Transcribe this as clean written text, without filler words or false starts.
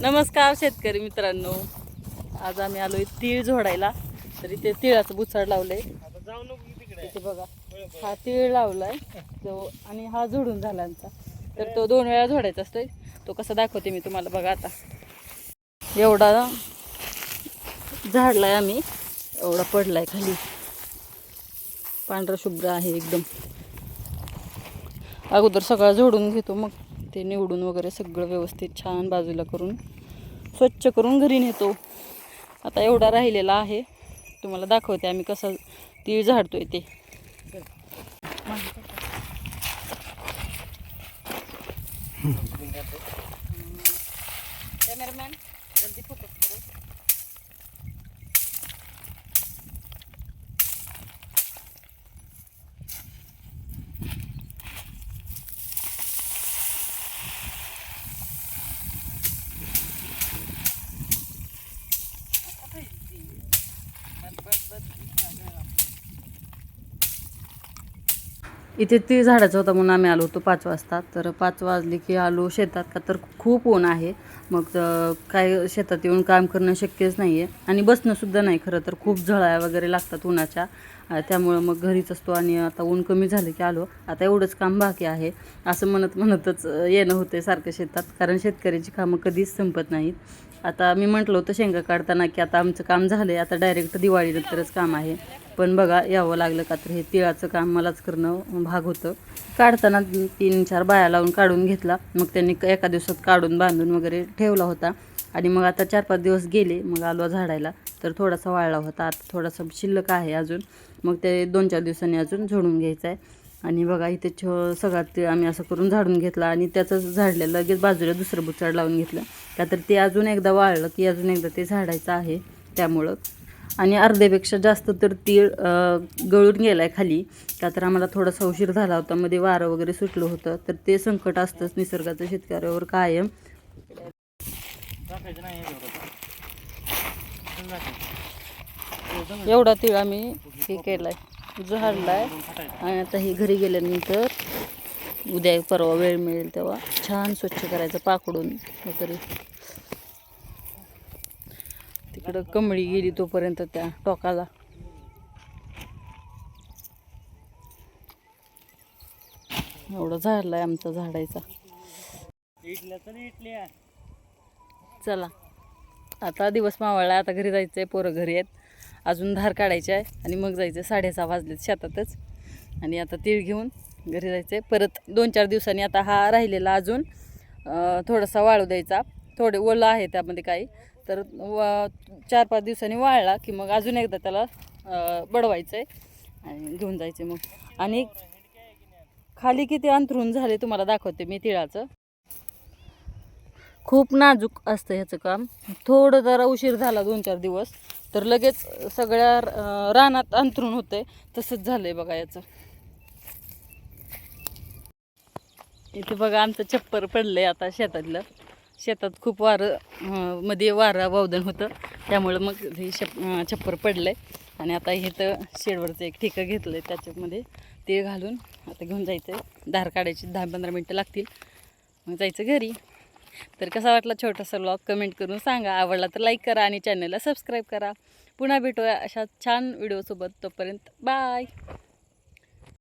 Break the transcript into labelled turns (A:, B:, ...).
A: नमस्कार शेतकरी मित्रांनो, आज आम्ही आलोय तीळ झोडायला. तर इथे तिळाचं बुचाड लावलंय. इथे बघा, हा तीळ लावलाय तो आणि हा झोडून झाला आमचा. तर तो 2 वेळा झोडायचा असतोय. तो कसा दाखवते मी तुम्हाला. बघा आता एवढा झाडलाय आम्ही, एवढा पडलाय खाली, पांढरा शुभ्र आहे एकदम. अगोदर सगळं झोडून घेतो, मग ते निवडून वगैरे सगळं व्यवस्थित छान बाजूला करून स्वच्छ करून घरी नेतो. आता एवढा राहिलेला आहे, तुम्हाला दाखवते आम्ही कसं तीळ झाडतोय ते. कॅमेरामॅन जल्दी फोकस करो. इथे तीळ झाडाचा होता म्हणून आम्ही आलो होतो 5 वाजता. तर 5 वाजले की आलो शेतात, का तर खूप ऊन आहे. मग काय शेतात येऊन काम करणं शक्यच नाही आहे आणि बसणंसुद्धा नाही. खरं तर खूप झळाया वगैरे लागतात उन्हाच्या, त्यामुळं मग घरीच असतो. आणि आता ऊन कमी झालं की आलो. आता एवढंच काम बाकी आहे असं म्हणतच येणं होतं सारखं शेतात, कारण शेतकऱ्याची कामं कधीच संपत नाहीत. आता मी म्हटलं होतं शेंगा काढताना की आता आमचं काम झालं आहे, आता डायरेक्ट दिवाळीनंतरच काम आहे. पण बघा यावं लागलं, का तर हे तिळाचं काम मलाच करणं भाग होतं. काढताना 3-4 बाया लावून काढून घेतला. मग त्यांनी एका दिवसात काढून बांधून वगैरे ठेवला होता. आणि मग आता 4-5 दिवस गेले, मग आलो झाडायला. तर थोडासा वाळला होता, आता थोडासा शिल्लक आहे अजून. मग ते 2-4 दिवसांनी अजून झोडून घ्यायचं आहे. आणि बघा इथे सगळा ते आम्ही असं करून झाडून घेतला आणि त्याचंच झाडलेलं लगेच बाजूला दुसरं बुचाड लावून घेतलं. का तर ते अजून एकदा वाळलं की अजून एकदा ते झाडायचं आहे त्यामुळं. आणि अर्ध्यापेक्षा जास्त तर तीळ गळून गेला आहे खाली, का तर आम्हाला थोडासा उशीर झाला होता. मध्ये वारं वगैरे सुटलं होतं, तर ते संकट असतंच निसर्गाचं शेतकऱ्यावर कायम. एवढा तीळ आम्ही हे केलाय, झाडलाय. आणि आता ही घरी गेल्यानंतर उद्या परवा वेळ मिळेल तेव्हा छान स्वच्छ करायचं पाकडून वगैरे. तिकडं कमळी गेली तोपर्यंत त्या टोकाला. एवढं झाडलाय आमचा झाडायचा. चला आता दिवस मावळला, आता घरी जायचंय. पोरं घरी आहेत, अजून धार काढायची आहे आणि मग जायचं. 6:30 वाजलेत शेतातच. आणि आता तीळ घेऊन घरी जायचंय परत 2-4 दिवसांनी. आता हा राहिलेला अजून थोडासा वाळू द्यायचा. थोडे ओलं आहे त्यामध्ये काही, तर 4-5 दिवसांनी वाळला की मग अजून एकदा त्याला बडवायचं आहे आणि घेऊन जायचे मग. आणि खाली किती अंथरून झाले तुम्हाला दाखवते मी तिळाचं. खूप नाजूक असतं ह्याचं काम. थोडं जरा उशीर झाला 2-4 दिवस तर लगेच सगळ्या रानात अंथरून होतंय. तसंच झालंय बघा याचं. इथे बघा आमचं छप्पर पडलंय आता शेतातलं. शेतात खूप वारं, मध्ये वारा वावदन होतं, त्यामुळं मग हे छप्पर पडलंय. आणि आता हे तर शेडवरचं एक ठिकाण घेतलंय, त्याच्यामध्ये ते घालून आता घेऊन जायचं. धार काढायची 10-15 मिनटं लागतील, मग जायचं घरी. तर कसा वाटला छोटासा व्लॉग कमेंट करून सांगा. आवडला तर लाईक करा आणि चॅनलला सबस्क्राईब करा. पुन्हा भेटूया अशा छान व्हिडिओसोबत. तोपर्यंत बाय.